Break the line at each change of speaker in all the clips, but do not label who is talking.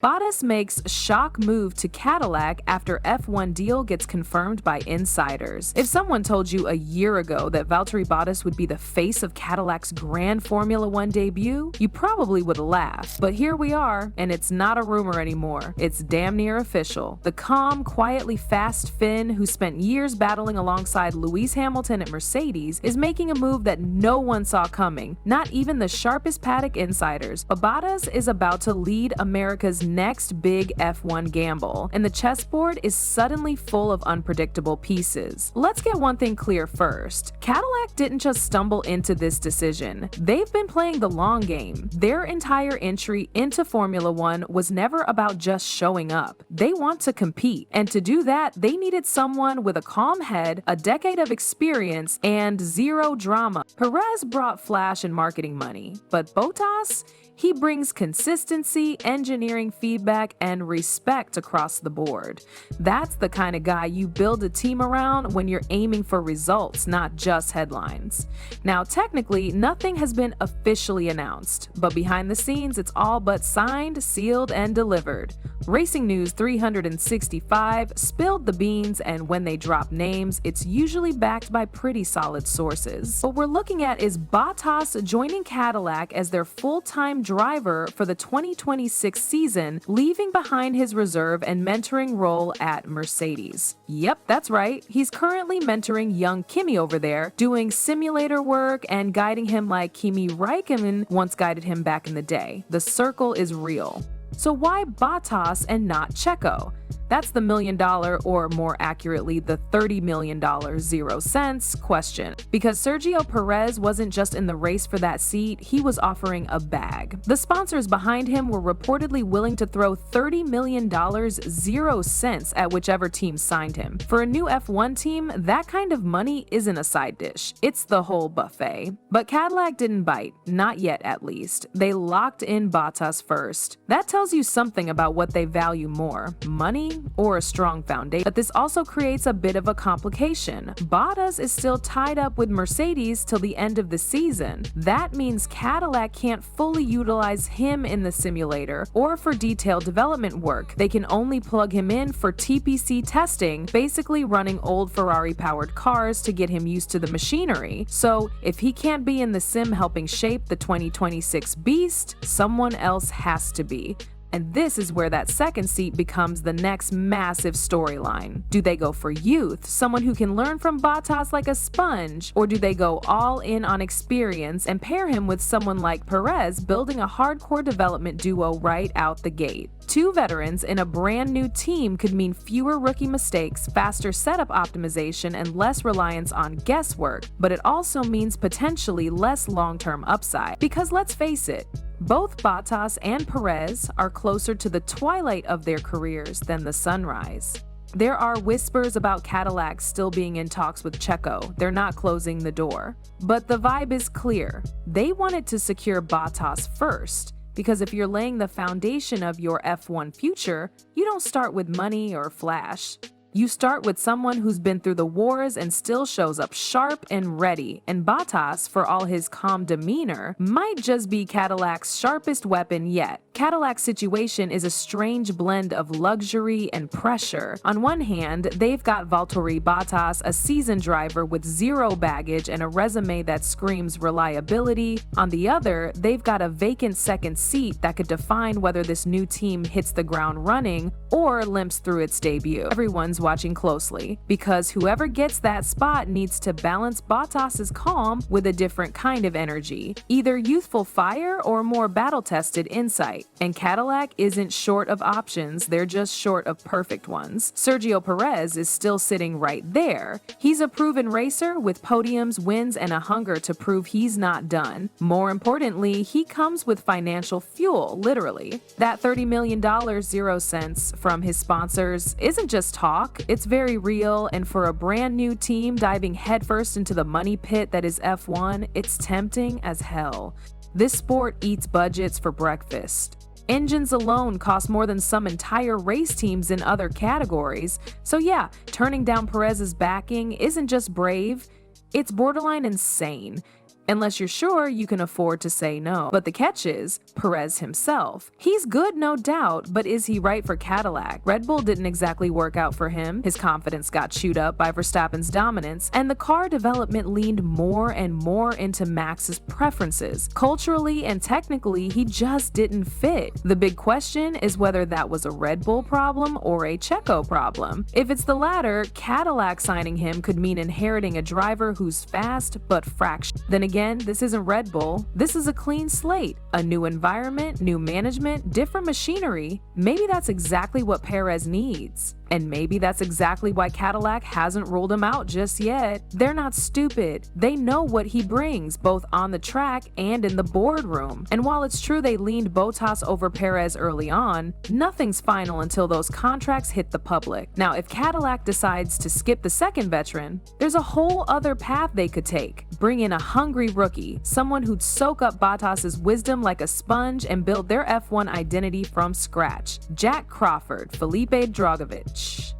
Bottas makes shock move to Cadillac after F1 deal gets confirmed by insiders. If someone told you a year ago that Valtteri Bottas would be the face of Cadillac's grand Formula One debut, you probably would laugh. But here we are, and it's not a rumor anymore. It's damn near official. The calm, quietly fast Finn, who spent years battling alongside Lewis Hamilton at Mercedes, is making a move that no one saw coming, not even the sharpest paddock insiders. But Bottas is about to lead America's next big F1 gamble, and the chessboard is suddenly full of unpredictable pieces. Let's get one thing clear first. Cadillac didn't just stumble into this decision. They've been playing the long game. Their entire entry into Formula One was never about just showing up. They want to compete, and to do that, they needed someone with a calm head, a decade of experience, and zero drama. Perez brought flash and marketing money, but Bottas? He brings consistency, engineering feedback, and respect across the board. That's the kind of guy you build a team around when you're aiming for results, not just headlines. Now, technically, nothing has been officially announced, but behind the scenes, it's all but signed, sealed, and delivered. Racing News 365 spilled the beans, and when they drop names, it's usually backed by pretty solid sources. What we're looking at is Bottas joining Cadillac as their full-time driver for the 2026 season, leaving behind his reserve and mentoring role at Mercedes. Yep, that's right. He's currently mentoring young Kimi over there, doing simulator work and guiding him like Kimi Räikkönen once guided him back in the day. The circle is real. So why Bottas and not Checo? That's the $1 million, or more accurately, the $30 million 0 cents question. Because Sergio Perez wasn't just in the race for that seat, he was offering a bag. The sponsors behind him were reportedly willing to throw $30 million 0 cents at whichever team signed him. For a new F1 team, that kind of money isn't a side dish. It's the whole buffet. But Cadillac didn't bite, not yet at least. They locked in Bottas first. That tells you something about what they value more, money or a strong foundation. But this also creates a bit of a complication. Bottas is still tied up with Mercedes till the end of the season. That means Cadillac can't fully utilize him in the simulator or for detailed development work. They can only plug him in for TPC testing, basically running old Ferrari-powered cars to get him used to the machinery. So if he can't be in the sim helping shape the 2026 beast, someone else has to be. And this is where that second seat becomes the next massive storyline. Do they go for youth, someone who can learn from Bottas like a sponge, or do they go all in on experience and pair him with someone like Perez, building a hardcore development duo right out the gate? Two veterans in a brand new team could mean fewer rookie mistakes, faster setup optimization, and less reliance on guesswork, but it also means potentially less long-term upside. Because let's face it, both Bottas and Perez are closer to the twilight of their careers than the sunrise. There are whispers about Cadillac still being in talks with Checo. They're not closing the door. But the vibe is clear. They wanted to secure Bottas first, because if you're laying the foundation of your F1 future, you don't start with money or flash. You start with someone who's been through the wars and still shows up sharp and ready, and Bottas, for all his calm demeanor, might just be Cadillac's sharpest weapon yet. Cadillac's situation is a strange blend of luxury and pressure. On one hand, they've got Valtteri Bottas, a seasoned driver with zero baggage and a resume that screams reliability. On the other, they've got a vacant second seat that could define whether this new team hits the ground running or limps through its debut. Everyone's watching closely, because whoever gets that spot needs to balance Bottas's calm with a different kind of energy, either youthful fire or more battle-tested insight. And Cadillac isn't short of options, they're just short of perfect ones. Sergio Perez is still sitting right there. He's a proven racer with podiums, wins, and a hunger to prove he's not done. More importantly, he comes with financial fuel, literally. That $30 million 0 cents from his sponsors isn't just talk, it's very real, and for a brand new team diving headfirst into the money pit that is F1, it's tempting as hell. This sport eats budgets for breakfast. Engines alone cost more than some entire race teams in other categories. So yeah, turning down Perez's backing isn't just brave, it's borderline insane. unless you're sure you can afford to say no. But the catch is Perez himself. He's good, no doubt, but is he right for Cadillac? Red Bull didn't exactly work out for him. His confidence got chewed up by Verstappen's dominance, and the car development leaned more and more into Max's preferences. Culturally and technically, he just didn't fit. The big question is whether that was a Red Bull problem or a Checo problem. If it's the latter, Cadillac signing him could mean inheriting a driver who's fast but fractured. Then again, this isn't Red Bull. This is a clean slate, a new environment, new management, different machinery. Maybe that's exactly what Perez needs. And maybe that's exactly why Cadillac hasn't ruled him out just yet. They're not stupid. They know what he brings, both on the track and in the boardroom. And while it's true they leaned Bottas over Perez early on, nothing's final until those contracts hit the public. Now, if Cadillac decides to skip the second veteran, there's a whole other path they could take. Bring in a hungry rookie, someone who'd soak up Bottas's wisdom like a sponge and build their F1 identity from scratch. Jack Crawford, Felipe Drugovich,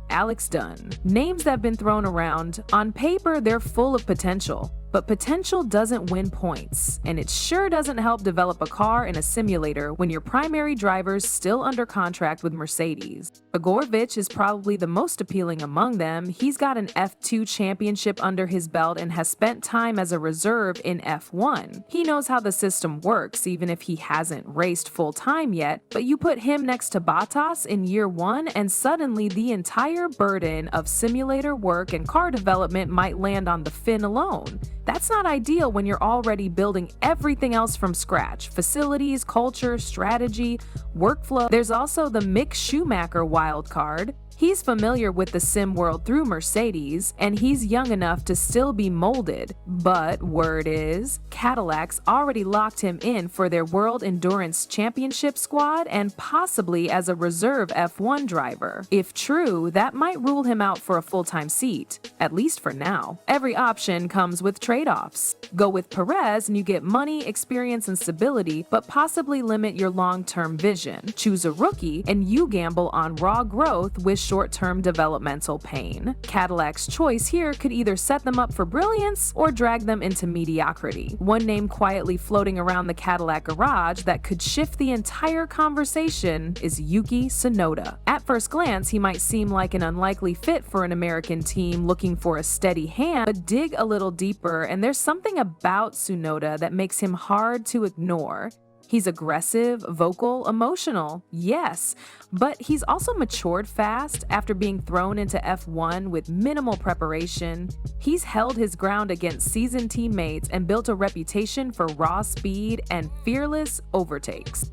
Alex Dunn. Names that have been thrown around. On paper, they're full of potential. But potential doesn't win points, and it sure doesn't help develop a car in a simulator when your primary driver's still under contract with Mercedes. Drugovich is probably the most appealing among them. He's got an F2 championship under his belt and has spent time as a reserve in F1. He knows how the system works, even if he hasn't raced full-time yet, but you put him next to Bottas in year one, and suddenly the entire burden of simulator work and car development might land on the Finn alone. That's not ideal when you're already building everything else from scratch: facilities, culture, strategy, workflow. There's also the Mick Schumacher wild card. He's familiar with the sim world through Mercedes, and he's young enough to still be molded. But word is, Cadillac's already locked him in for their World Endurance Championship squad and possibly as a reserve F1 driver. If true, that might rule him out for a full-time seat, at least for now. Every option comes with trade-offs. Go with Perez and you get money, experience, and stability, but possibly limit your long-term vision. Choose a rookie and you gamble on raw growth with short-term developmental pain. Cadillac's choice here could either set them up for brilliance or drag them into mediocrity. One name quietly floating around the Cadillac garage that could shift the entire conversation is Yuki Tsunoda. At first glance, he might seem like an unlikely fit for an American team looking for a steady hand, but dig a little deeper and there's something about Tsunoda that makes him hard to ignore. He's aggressive, vocal, emotional, yes, but he's also matured fast after being thrown into F1 with minimal preparation. He's held his ground against seasoned teammates and built a reputation for raw speed and fearless overtakes.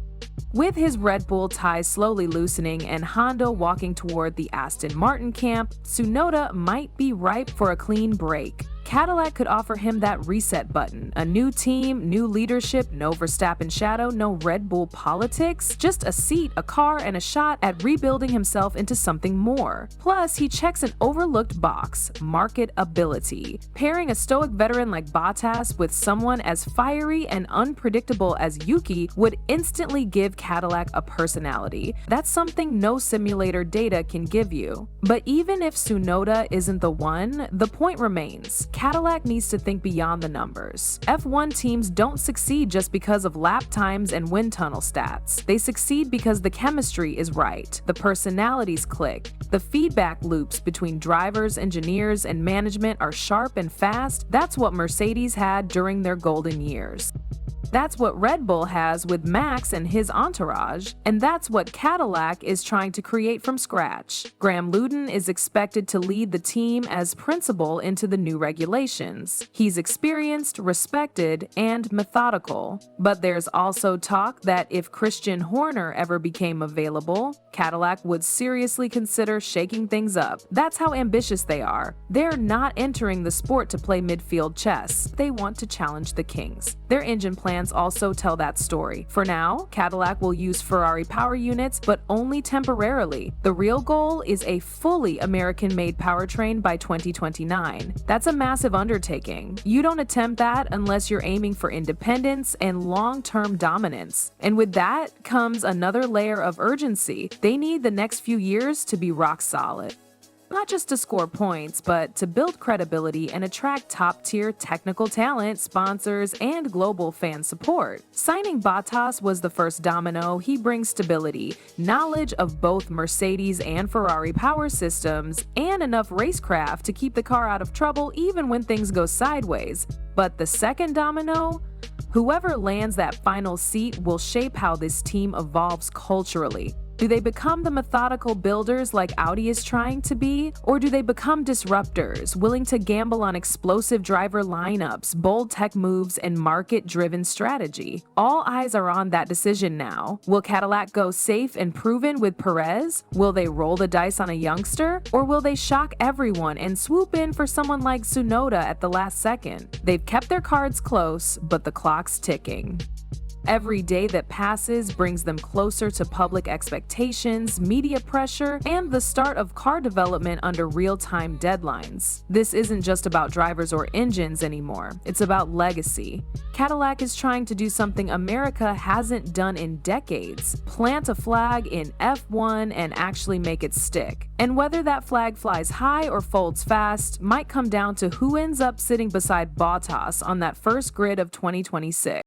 With his Red Bull ties slowly loosening and Honda walking toward the Aston Martin camp, Tsunoda might be ripe for a clean break. Cadillac could offer him that reset button, a new team, new leadership, no Verstappen shadow, no Red Bull politics, just a seat, a car, and a shot at rebuilding himself into something more. Plus, he checks an overlooked box: marketability. Pairing a stoic veteran like Bottas with someone as fiery and unpredictable as Yuki would instantly give Cadillac a personality. That's something no simulator data can give you. But even if Tsunoda isn't the one, the point remains. Cadillac needs to think beyond the numbers. F1 teams don't succeed just because of lap times and wind tunnel stats. They succeed because the chemistry is right, the personalities click, the feedback loops between drivers, engineers, and management are sharp and fast. That's what Mercedes had during their golden years. That's what Red Bull has with Max and his entourage, and that's what Cadillac is trying to create from scratch. Graham Luden is expected to lead the team as principal into the new regulations. He's experienced, respected, and methodical. But there's also talk that if Christian Horner ever became available, Cadillac would seriously consider shaking things up. That's how ambitious they are. They're not entering the sport to play midfield chess. They want to challenge the kings. Their engine plans also tell that story. For now, Cadillac will use Ferrari power units, but only temporarily. The real goal is a fully American-made powertrain by 2029. That's a massive undertaking. You don't attempt that unless you're aiming for independence and long-term dominance. And with that comes another layer of urgency. They need the next few years to be rock solid. Not just to score points, but to build credibility and attract top-tier technical talent, sponsors, and global fan support. Signing Bottas was the first domino. He brings stability, knowledge of both Mercedes and Ferrari power systems, and enough racecraft to keep the car out of trouble even when things go sideways. But the second domino? Whoever lands that final seat will shape how this team evolves culturally. Do they become the methodical builders like Audi is trying to be? Or do they become disruptors, willing to gamble on explosive driver lineups, bold tech moves, and market-driven strategy? All eyes are on that decision now. Will Cadillac go safe and proven with Perez? Will they roll the dice on a youngster? Or will they shock everyone and swoop in for someone like Tsunoda at the last second? They've kept their cards close, but the clock's ticking. Every day that passes brings them closer to public expectations, media pressure, and the start of car development under real-time deadlines. This isn't just about drivers or engines anymore. It's about legacy. Cadillac is trying to do something America hasn't done in decades: plant a flag in F1 and actually make it stick. And whether that flag flies high or folds fast might come down to who ends up sitting beside Bottas on that first grid of 2026.